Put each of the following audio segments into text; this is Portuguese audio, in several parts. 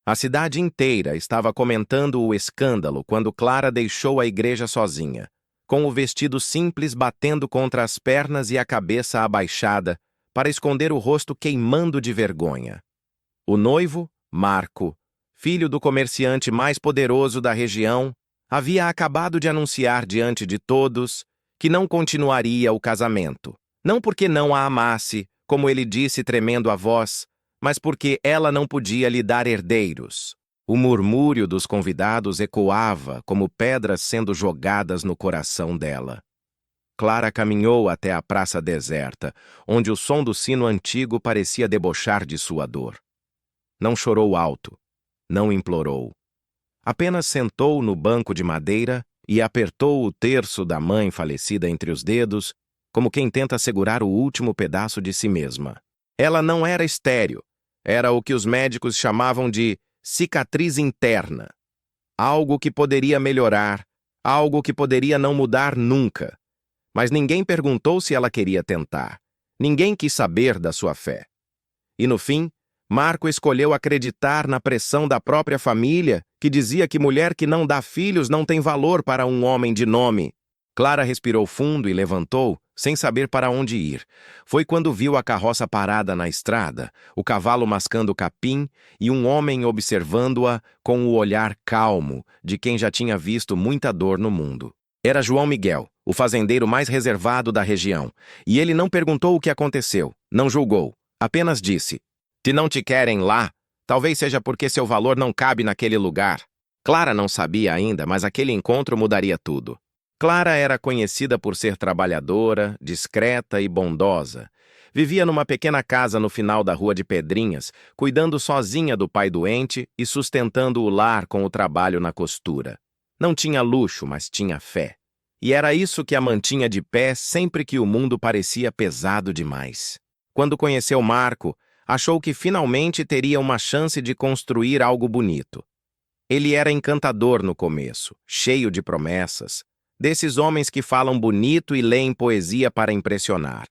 A cidade inteira estava comentando o escândalo quando Clara deixou a igreja sozinha, com o vestido simples batendo contra as pernas e a cabeça abaixada, para esconder o rosto queimando de vergonha. O noivo, Marco, filho do comerciante mais poderoso da região, havia acabado de anunciar diante de todos que não continuaria o casamento. Não porque não a amasse, como ele disse tremendo a voz, mas porque ela não podia lhe dar herdeiros. O murmúrio dos convidados ecoava como pedras sendo jogadas no coração dela. Clara caminhou até a praça deserta, onde o som do sino antigo parecia debochar de sua dor. Não chorou alto, não implorou. Apenas sentou no banco de madeira e apertou o terço da mãe falecida entre os dedos, como quem tenta segurar o último pedaço de si mesma. Ela não era estéril, era o que os médicos chamavam de cicatriz interna. Algo que poderia melhorar, algo que poderia não mudar nunca. Mas ninguém perguntou se ela queria tentar. Ninguém quis saber da sua fé. E no fim, Marco escolheu acreditar na pressão da própria família, que dizia que mulher que não dá filhos não tem valor para um homem de nome. Clara respirou fundo e levantou, sem saber para onde ir. Foi quando viu a carroça parada na estrada, o cavalo mascando capim e um homem observando-a com o olhar calmo de quem já tinha visto muita dor no mundo. Era João Miguel, o fazendeiro mais reservado da região, e ele não perguntou o que aconteceu, não julgou, apenas disse: "Se não te querem lá, talvez seja porque seu valor não cabe naquele lugar." Clara não sabia ainda, mas aquele encontro mudaria tudo. Clara era conhecida por ser trabalhadora, discreta e bondosa. Vivia numa pequena casa no final da Rua de Pedrinhas, cuidando sozinha do pai doente e sustentando o lar com o trabalho na costura. Não tinha luxo, mas tinha fé. E era isso que a mantinha de pé sempre que o mundo parecia pesado demais. Quando conheceu Marco, achou que finalmente teria uma chance de construir algo bonito. Ele era encantador no começo, cheio de promessas, desses homens que falam bonito e leem poesia para impressionar.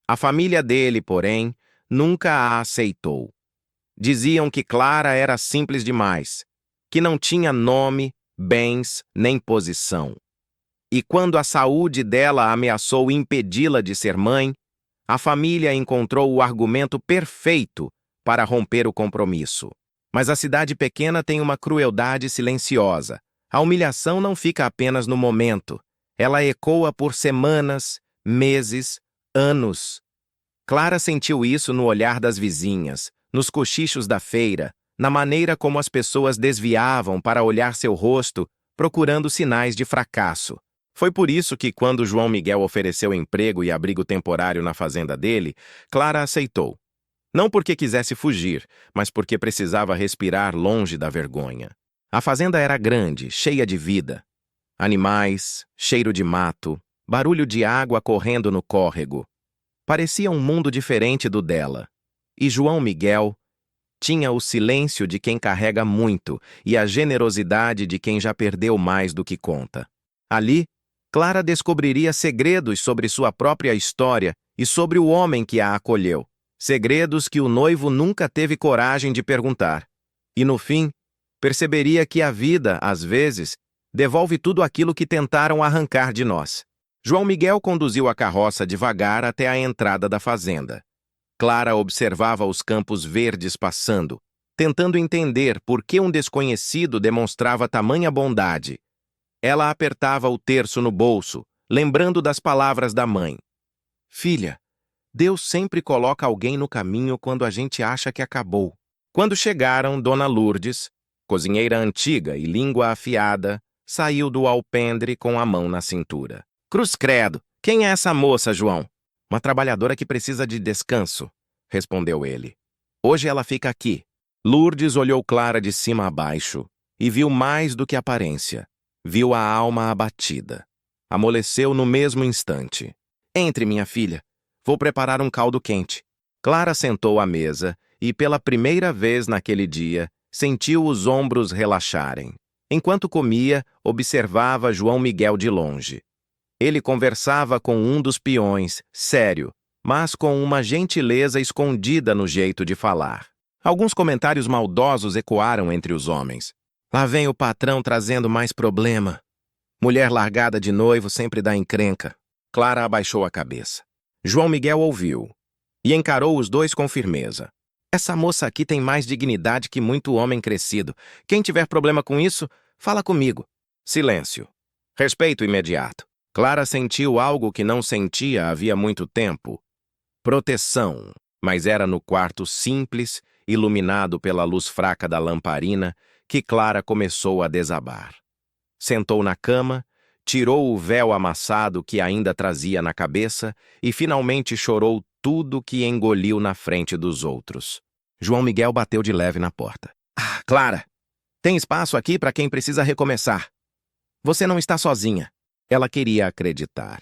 A família dele, porém, nunca a aceitou. Diziam que Clara era simples demais, que não tinha nome, bens, nem posição. E quando a saúde dela ameaçou impedi-la de ser mãe, a família encontrou o argumento perfeito para romper o compromisso. Mas a cidade pequena tem uma crueldade silenciosa. A humilhação não fica apenas no momento. Ela ecoa por semanas, meses, anos. Clara sentiu isso no olhar das vizinhas, nos cochichos da feira, na maneira como as pessoas desviavam para olhar seu rosto, procurando sinais de fracasso. Foi por isso que, quando João Miguel ofereceu emprego e abrigo temporário na fazenda dele, Clara aceitou. Não porque quisesse fugir, mas porque precisava respirar longe da vergonha. A fazenda era grande, cheia de vida. Animais, cheiro de mato, barulho de água correndo no córrego. Parecia um mundo diferente do dela. E João Miguel tinha o silêncio de quem carrega muito e a generosidade de quem já perdeu mais do que conta. Ali, Clara descobriria segredos sobre sua própria história e sobre o homem que a acolheu. Segredos que o noivo nunca teve coragem de perguntar. E no fim, perceberia que a vida, às vezes, devolve tudo aquilo que tentaram arrancar de nós. João Miguel conduziu a carroça devagar até a entrada da fazenda. Clara observava os campos verdes passando, tentando entender por que um desconhecido demonstrava tamanha bondade. Ela apertava o terço no bolso, lembrando das palavras da mãe. "Filha, Deus sempre coloca alguém no caminho quando a gente acha que acabou." Quando chegaram, Dona Lourdes, cozinheira antiga e língua afiada, saiu do alpendre com a mão na cintura. "Cruz credo, quem é essa moça, João?" "Uma trabalhadora que precisa de descanso", respondeu ele. "Hoje ela fica aqui." Lourdes olhou Clara de cima a baixo e viu mais do que aparência. Viu a alma abatida. Amoleceu no mesmo instante. "Entre, minha filha. Vou preparar um caldo quente." Clara sentou à mesa e, pela primeira vez naquele dia, sentiu os ombros relaxarem. Enquanto comia, observava João Miguel de longe. Ele conversava com um dos peões, sério, mas com uma gentileza escondida no jeito de falar. Alguns comentários maldosos ecoaram entre os homens. Lá vem o patrão trazendo mais problema. Mulher largada de noivo sempre dá encrenca. Clara abaixou a cabeça. João Miguel ouviu e encarou os dois com firmeza. Essa moça aqui tem mais dignidade que muito homem crescido. Quem tiver problema com isso, fala comigo. Silêncio. Respeito imediato. Clara sentiu algo que não sentia havia muito tempo. Proteção. Mas era no quarto simples, iluminado pela luz fraca da lamparina, que Clara começou a desabar. Sentou na cama, tirou o véu amassado que ainda trazia na cabeça e finalmente chorou tudo que engoliu na frente dos outros. João Miguel bateu de leve na porta. Ah, Clara, tem espaço aqui para quem precisa recomeçar. Você não está sozinha. Ela queria acreditar.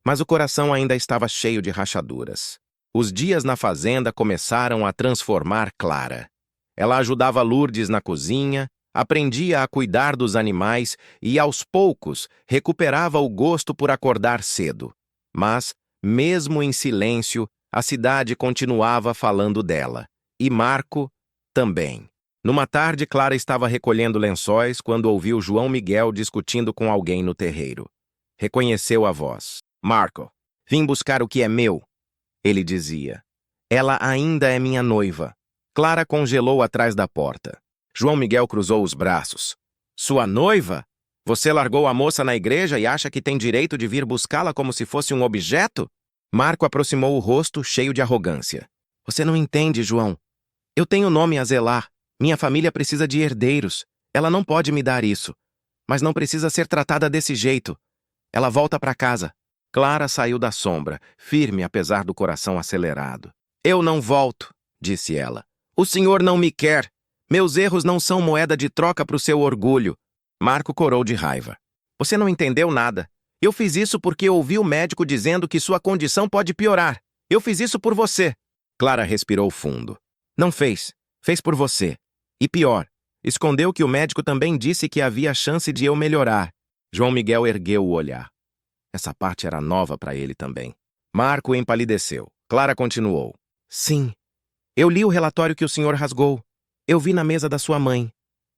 Mas o coração ainda estava cheio de rachaduras. Os dias na fazenda começaram a transformar Clara. Ela ajudava Lourdes na cozinha, aprendia a cuidar dos animais e, aos poucos, recuperava o gosto por acordar cedo. Mas, mesmo em silêncio, a cidade continuava falando dela. E Marco também. Numa tarde, Clara estava recolhendo lençóis quando ouviu João Miguel discutindo com alguém no terreiro. Reconheceu a voz. Marco, vim buscar o que é meu. Ele dizia. Ela ainda é minha noiva. Clara congelou atrás da porta. João Miguel cruzou os braços. Sua noiva? Você largou a moça na igreja e acha que tem direito de vir buscá-la como se fosse um objeto? Marco aproximou o rosto, cheio de arrogância. Você não entende, João. Eu tenho nome a zelar. Minha família precisa de herdeiros. Ela não pode me dar isso. Mas não precisa ser tratada desse jeito. Ela volta para casa. Clara saiu da sombra, firme apesar do coração acelerado. Eu não volto, disse ela. O senhor não me quer. Meus erros não são moeda de troca para o seu orgulho. Marco corou de raiva. Você não entendeu nada. Eu fiz isso porque ouvi o médico dizendo que sua condição pode piorar. Eu fiz isso por você. Clara respirou fundo. Não fez. Fez por você. E pior, escondeu que o médico também disse que havia chance de eu melhorar. João Miguel ergueu o olhar. Essa parte era nova para ele também. Marco empalideceu. Clara continuou. Sim. Eu li o relatório que o senhor rasgou. Eu vi na mesa da sua mãe.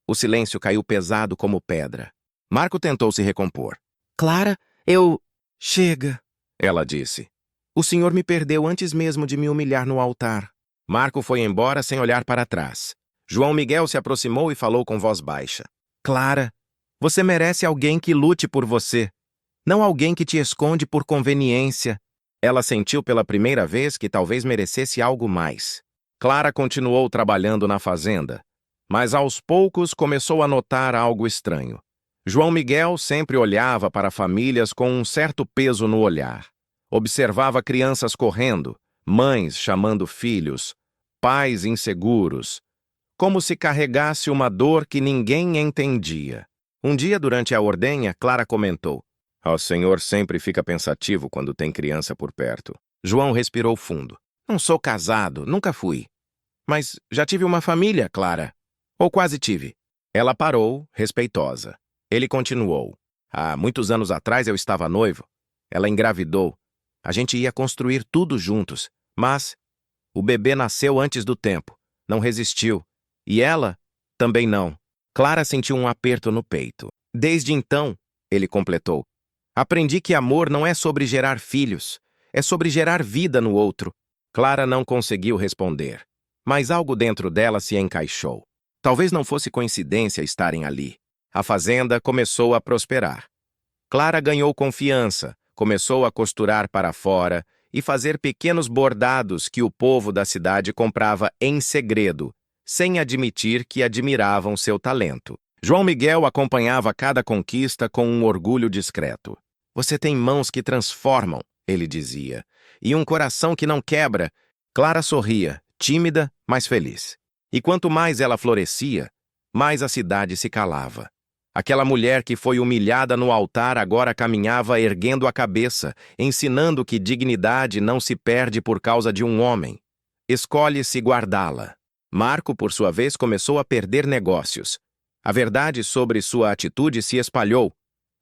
O silêncio caiu pesado como pedra. Marco tentou se recompor. Clara, eu... Chega, ela disse. O senhor me perdeu antes mesmo de me humilhar no altar. Marco foi embora sem olhar para trás. João Miguel se aproximou e falou com voz baixa. Clara, você merece alguém que lute por você. Não alguém que te esconde por conveniência. Ela sentiu pela primeira vez que talvez merecesse algo mais. Clara continuou trabalhando na fazenda, mas aos poucos começou a notar algo estranho. João Miguel sempre olhava para famílias com um certo peso no olhar. Observava crianças correndo, mães chamando filhos, pais inseguros, como se carregasse uma dor que ninguém entendia. Um dia, durante a ordenha, Clara comentou. O senhor sempre fica pensativo quando tem criança por perto. João respirou fundo. Não sou casado, nunca fui. Mas já tive uma família, Clara. Ou quase tive. Ela parou, respeitosa. Ele continuou. Há muitos anos atrás eu estava noivo. Ela engravidou. A gente ia construir tudo juntos. Mas o bebê nasceu antes do tempo. Não resistiu. E ela também não. Clara sentiu um aperto no peito. Desde então, ele completou, aprendi que amor não é sobre gerar filhos, é sobre gerar vida no outro. Clara não conseguiu responder, mas algo dentro dela se encaixou. Talvez não fosse coincidência estarem ali. A fazenda começou a prosperar. Clara ganhou confiança, começou a costurar para fora e fazer pequenos bordados que o povo da cidade comprava em segredo, sem admitir que admiravam seu talento. João Miguel acompanhava cada conquista com um orgulho discreto. Você tem mãos que transformam, ele dizia, e um coração que não quebra. Clara sorria, tímida, mas feliz. E quanto mais ela florescia, mais a cidade se calava. Aquela mulher que foi humilhada no altar agora caminhava erguendo a cabeça, ensinando que dignidade não se perde por causa de um homem. Escolhe-se guardá-la. Marco, por sua vez, começou a perder negócios. A verdade sobre sua atitude se espalhou.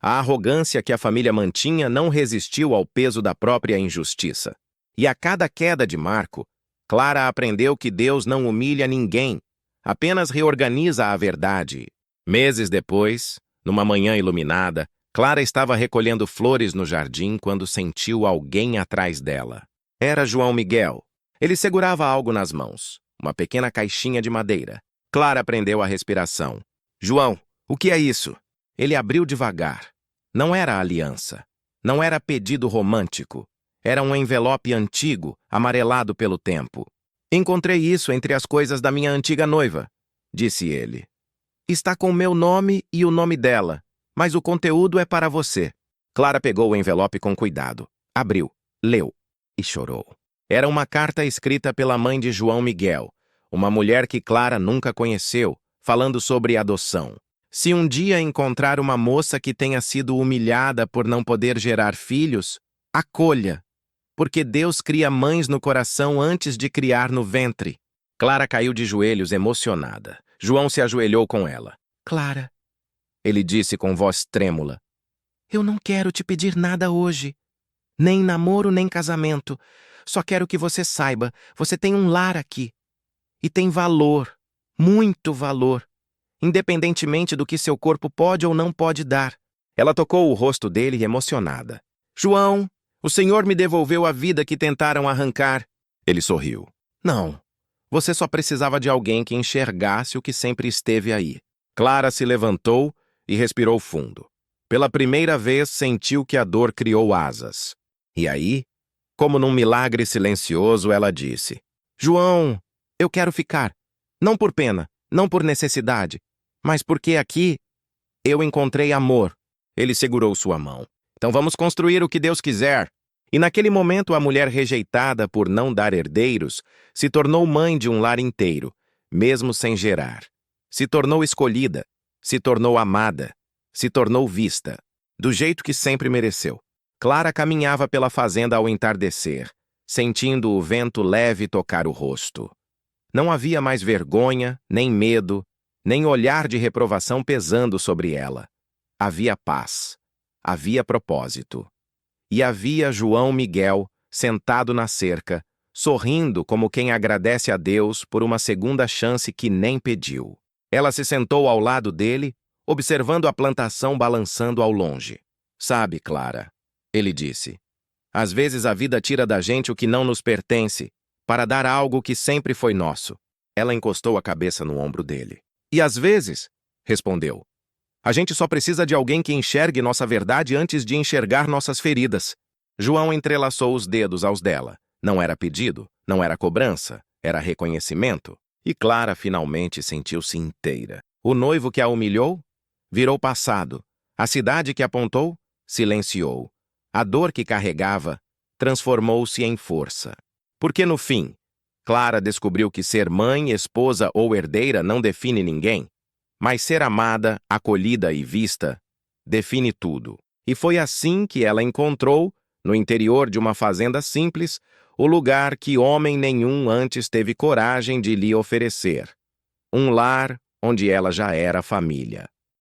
A arrogância que a família mantinha não resistiu ao peso da própria injustiça. E a cada queda de Marco, Clara aprendeu que Deus não humilha ninguém, apenas reorganiza a verdade. Meses depois, numa manhã iluminada, Clara estava recolhendo flores no jardim quando sentiu alguém atrás dela. Era João Miguel. Ele segurava algo nas mãos, uma pequena caixinha de madeira. Clara prendeu a respiração. João, o que é isso? Ele abriu devagar. Não era aliança. Não era pedido romântico. Era um envelope antigo, amarelado pelo tempo. Encontrei isso entre as coisas da minha antiga noiva, disse ele. Está com meu nome e o nome dela, mas o conteúdo é para você. Clara pegou o envelope com cuidado, abriu, leu e chorou. Era uma carta escrita pela mãe de João Miguel, uma mulher que Clara nunca conheceu, falando sobre adoção. Se um dia encontrar uma moça que tenha sido humilhada por não poder gerar filhos, acolha, porque Deus cria mães no coração antes de criar no ventre. Clara caiu de joelhos emocionada. João se ajoelhou com ela. Clara, ele disse com voz trêmula, eu não quero te pedir nada hoje. Nem namoro, nem casamento. Só quero que você saiba, você tem um lar aqui. E tem valor, muito valor, independentemente do que seu corpo pode ou não pode dar. Ela tocou o rosto dele emocionada. João, o Senhor me devolveu a vida que tentaram arrancar. Ele sorriu. Não, você só precisava de alguém que enxergasse o que sempre esteve aí. Clara se levantou e respirou fundo. Pela primeira vez sentiu que a dor criou asas. E aí, como num milagre silencioso, ela disse, João, eu quero ficar. Não por pena, não por necessidade, mas porque aqui eu encontrei amor. Ele segurou sua mão. Então vamos construir o que Deus quiser. E naquele momento a mulher rejeitada por não dar herdeiros se tornou mãe de um lar inteiro, mesmo sem gerar. Se tornou escolhida, se tornou amada, se tornou vista, do jeito que sempre mereceu. Clara caminhava pela fazenda ao entardecer, sentindo o vento leve tocar o rosto. Não havia mais vergonha, nem medo, nem olhar de reprovação pesando sobre ela. Havia paz, havia propósito. E havia João Miguel, sentado na cerca, sorrindo como quem agradece a Deus por uma segunda chance que nem pediu. Ela se sentou ao lado dele, observando a plantação balançando ao longe. Sabe, Clara, ele disse, às vezes a vida tira da gente o que não nos pertence, para dar algo que sempre foi nosso. Ela encostou a cabeça no ombro dele. E às vezes, respondeu, a gente só precisa de alguém que enxergue nossa verdade antes de enxergar nossas feridas. João entrelaçou os dedos aos dela. Não era pedido, não era cobrança, era reconhecimento. E Clara finalmente sentiu-se inteira. O noivo que a humilhou virou passado. A cidade que apontou silenciou. A dor que carregava transformou-se em força. Porque no fim, Clara descobriu que ser mãe, esposa ou herdeira não define ninguém. Mas ser amada, acolhida e vista define tudo. E foi assim que ela encontrou, no interior de uma fazenda simples, o lugar que homem nenhum antes teve coragem de lhe oferecer. Um lar onde ela já era família.